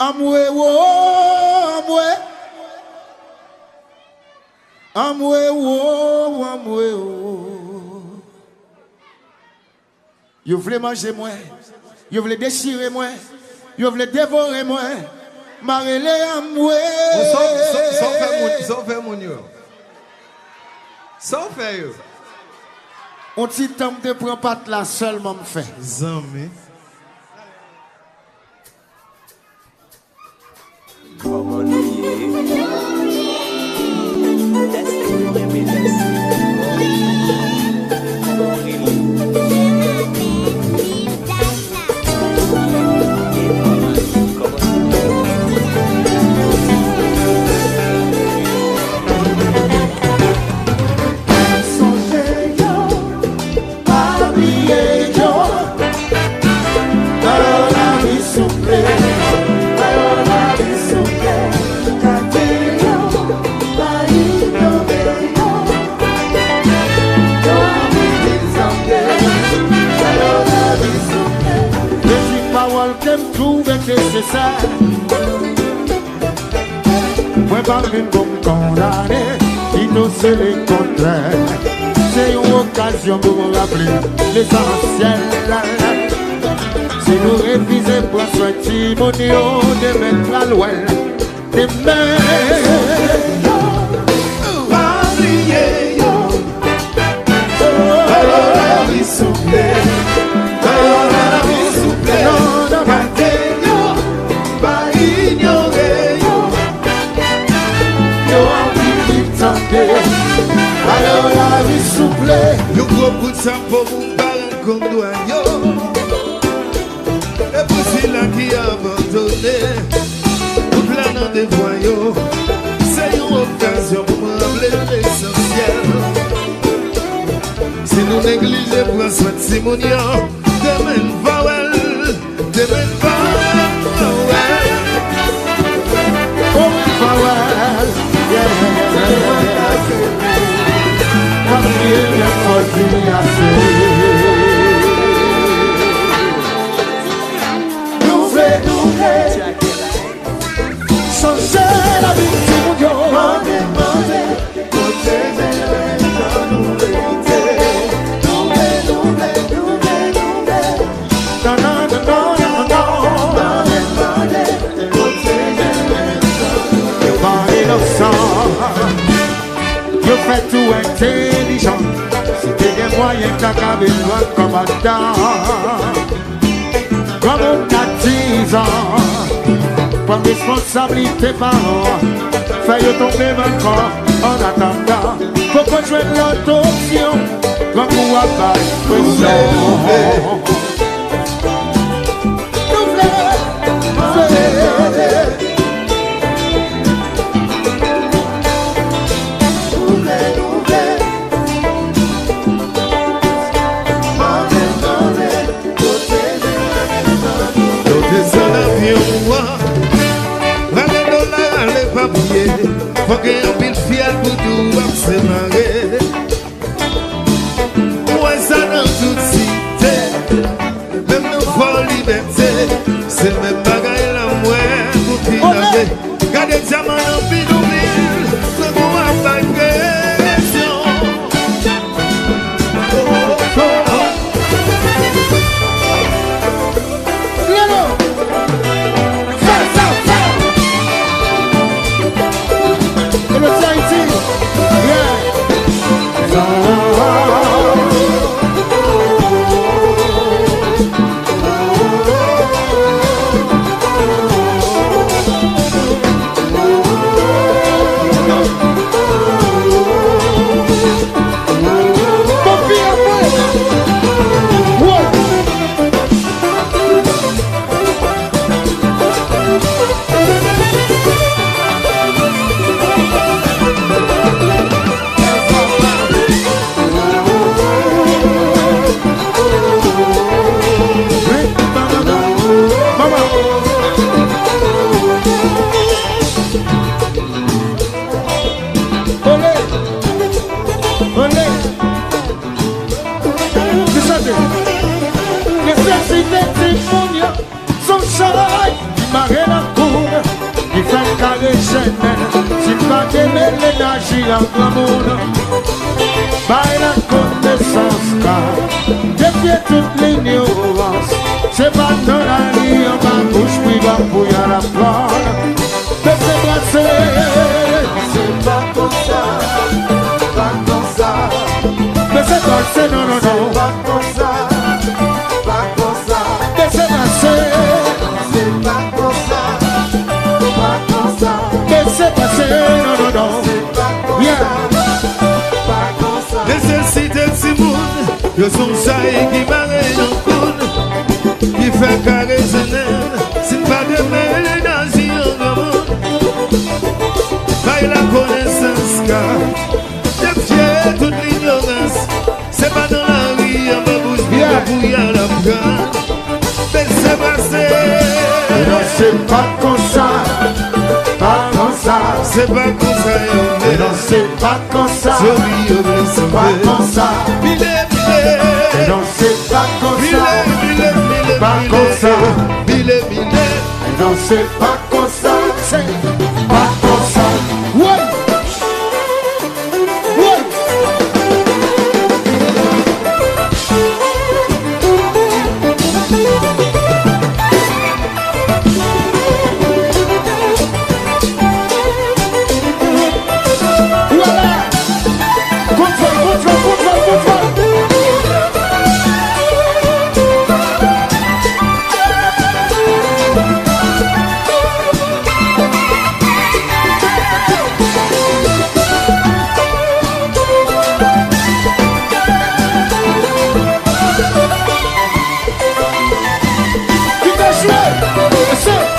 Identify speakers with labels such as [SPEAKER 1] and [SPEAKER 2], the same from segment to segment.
[SPEAKER 1] Amwe wo, amwe wo. Vous voulez manger moi, vous voulez déchirer moi, vous voulez dévorer moi. Marele amwe.
[SPEAKER 2] Sauf fait mon yo. Sauf fait yo.
[SPEAKER 1] On petit temps de prendre pas là seulement me fait.
[SPEAKER 2] Zami.
[SPEAKER 1] Nécessaire. Moi, pas une comme condamné, il nous c'est le contraire. C'est une occasion pour me rappeler l'essentiel. Si nous révisons pour soin Timonio, de mettre la loi, de mettre. Alors la vie souple.
[SPEAKER 2] Nous gros coup de sang pour vous parler comme doigt. Et pour celui-là qui a abandonné, nous planons des voyaux. C'est une occasion pour me rappeler l'essentiel. Si nous négligeons pour soin de Simonian, demain va demain va
[SPEAKER 1] changer la vie du monde. You fais tout intelligent. Si t'es des moyens t'as qu'à besoin de combattant. Comme on a 10 ans, prends responsabilité par an. Fais tomber encore en attendant. Faut qu'on joue l'autre option. Comme vous à pas pression.
[SPEAKER 2] faut qu'il y ait un pile fiel pour tout observer. Moi ça dans toute cité, même nous faut liberté. C'est le même bagaille la moins pour pinaver. Gardez diamant en pile ou pile, c'est pour ma question.
[SPEAKER 1] petit en grand monde. Par la connaissance car défier toute l'ignorance. C'est pas dans la vie en ma bouche puis va pour y aller la prendre. Mais c'est
[SPEAKER 2] pas comme ça, pas comme ça.
[SPEAKER 1] Mais c'est passé, non, non, non.
[SPEAKER 2] Pas comme ça, pas comme ça.
[SPEAKER 1] Mais c'est passé.
[SPEAKER 2] C'est pas comme ça, pas comme ça.
[SPEAKER 1] Mais c'est passé, non, non, non.
[SPEAKER 2] C'est pas comme
[SPEAKER 1] Yeah.
[SPEAKER 2] ça, pas comme ça. Nécessité de Simone, le son ça qui m'arrête dans le coude, qui fait caresser, c'est pas de mêler dans le monde. Par la connaissance car défier toute l'ignorance. C'est pas dans la rue, on va bouger,
[SPEAKER 1] Yeah.
[SPEAKER 2] pour y aller la prendre. Mais c'est passé.
[SPEAKER 1] Non, c'est pas comme ça. Pas comme ça.
[SPEAKER 2] C'est pas comme ça,
[SPEAKER 1] Mais non, c'est pas comme ça.
[SPEAKER 2] c'est
[SPEAKER 1] Pas comme ça.
[SPEAKER 2] Mille,
[SPEAKER 1] Non, c'est pas comme ça. Pas comme ça. Non, c'est pas comme ça. C'est pas comme ça. Ouais. Ouais. Voilà. Contrôle, contrôle, contrôle, contrôle. Tu t'es joué. C'est.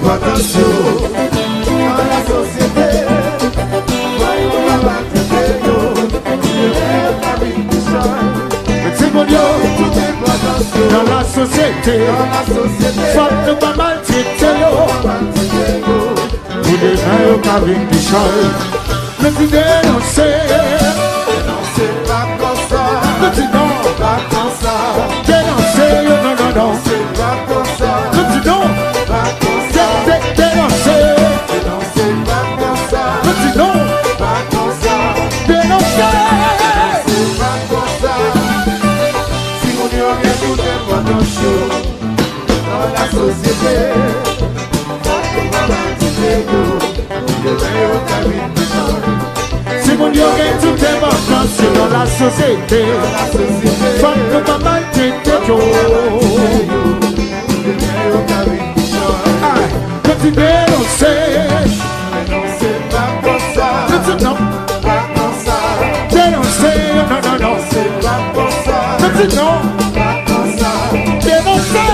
[SPEAKER 2] Attention dans la société, voyons la
[SPEAKER 1] dans la société, faut ne pas maltraiter yo. Vous devez avec du chol, mais tu dénoncer.
[SPEAKER 2] Dénoncer pas comme ça,
[SPEAKER 1] Mais tu non,
[SPEAKER 2] pas comme ça.
[SPEAKER 1] dénoncer yo, non, non, non.
[SPEAKER 2] C'est pas comme ça,
[SPEAKER 1] Mais tu non,
[SPEAKER 2] pas comme ça.
[SPEAKER 1] dénoncer.
[SPEAKER 2] Dénoncer pas comme ça,
[SPEAKER 1] Mais tu non,
[SPEAKER 2] pas comme ça.
[SPEAKER 1] dénoncer.
[SPEAKER 2] C'est pas comme ça. Si vous n'y avez tout attention dans la société,
[SPEAKER 1] Si mon Dieu gagne tout est vacances dans la société, faut ne pas maltraiter yo. Que tu dénoncer.
[SPEAKER 2] c'est pas comme ça,
[SPEAKER 1] Mais tu non,
[SPEAKER 2] pas comme ça,
[SPEAKER 1] dénoncer. Non, non, non.
[SPEAKER 2] c'est pas comme ça,
[SPEAKER 1] Mais tu non,
[SPEAKER 2] pas comme ça,
[SPEAKER 1] dénoncer.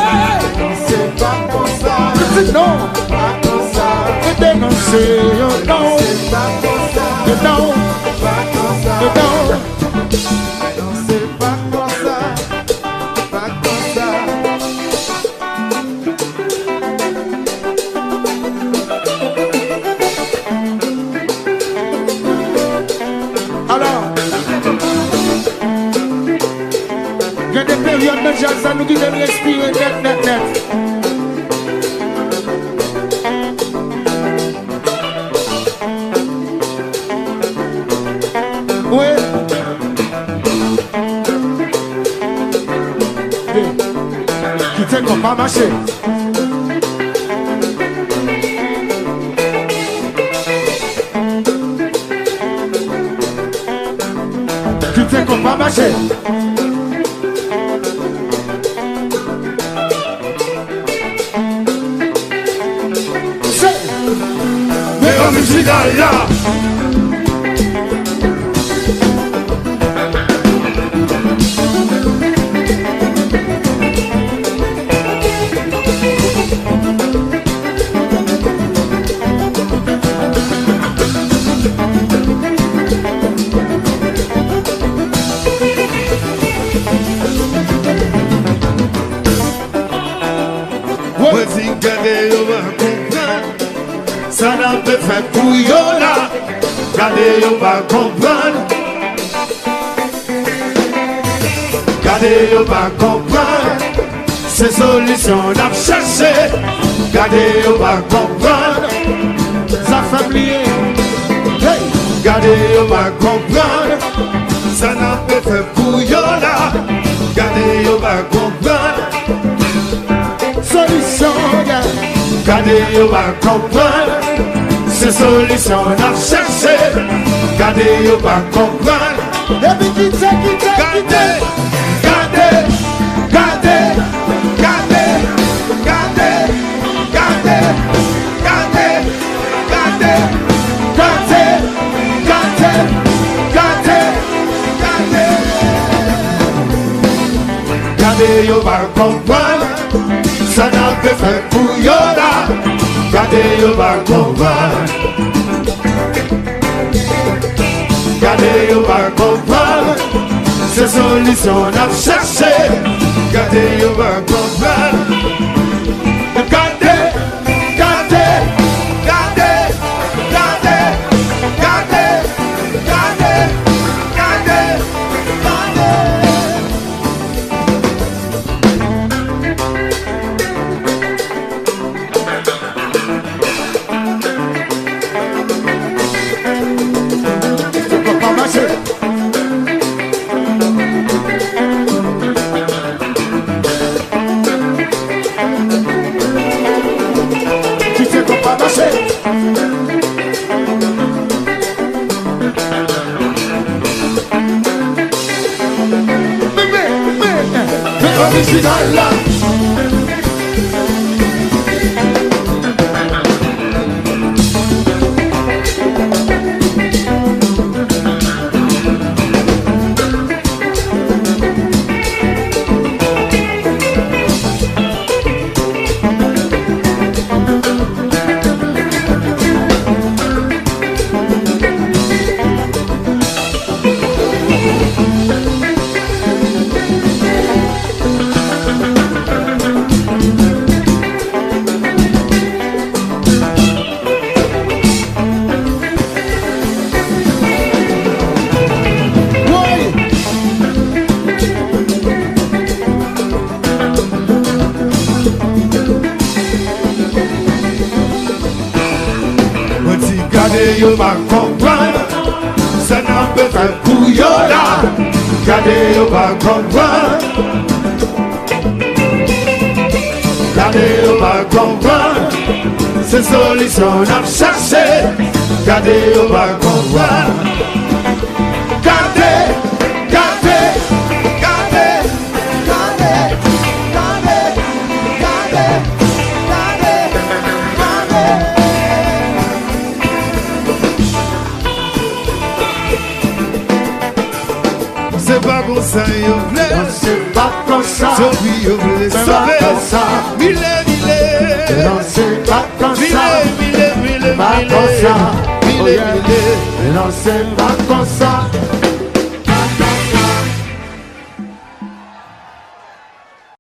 [SPEAKER 2] c'est pas comme ça,
[SPEAKER 1] Mais tu non,
[SPEAKER 2] pas comme ça,
[SPEAKER 1] dénoncer. Non,
[SPEAKER 2] c'est pas comme ça,
[SPEAKER 1] non,
[SPEAKER 2] pas comme ça,
[SPEAKER 1] non.
[SPEAKER 2] non, c'est pas comme ça, pas comme ça.
[SPEAKER 1] Alors, il y a des périodes de jazz à nous qui donnent respirer net, net, net. Oui. sais qu'on va marcher. Tu sais qu'on va marcher.
[SPEAKER 2] Mais on me dit là. Ça n'a pas fait pour yo là. Gardez yo pas comprendre. Gardez yo pas comprendre. Ces solutions n'a cherché. Gardez yo pas comprendre.
[SPEAKER 1] Ça fait plier.
[SPEAKER 2] Hey. Gardez yo pas comprendre. Ça n'a pas fait pour yo là. Gardez yo pas comprendre.
[SPEAKER 1] Solution,
[SPEAKER 2] gardez yo pas comprendre. Ces solutions n'a cherché. Gardez yo pas comprendre.
[SPEAKER 1] Depuis qui c'est
[SPEAKER 2] Gardez, gardez, gardez, gardez, gardez, gardez, gardez, gardez, gardez, gardez, gardez, gardez. Gardez yo pas comprendre. Ça n'a pas fait pour yo là. Gardez yo pas comprendre. Gardez yo pas comprendre. Ces solutions n'a cherché. Gardez yo pas comprendre. Gardez, gardez, gardez, gardez, gardez, gardez, gardez, original là. Gardez yo pas comprendre. Ça n'a pas fait pour yo là. Gardez yo pas comprendre. Gardez yo pas comprendre. Ces solutions n'a cherché. Gardez yo pas comprendre. Gardez, gardez, gardez, gardez, gardez, gardez, gardez, gardez. C'est pas comme ça, yo voulez.
[SPEAKER 1] C'est pas comme ça.
[SPEAKER 2] Sophie, yo voulez
[SPEAKER 1] C'est pas
[SPEAKER 2] sauver.
[SPEAKER 1] comme ça.
[SPEAKER 2] Mille.
[SPEAKER 1] Non, c'est pas comme ça.
[SPEAKER 2] Mille.
[SPEAKER 1] Pas comme ça. Oh yeah. Non, c'est pas comme ça.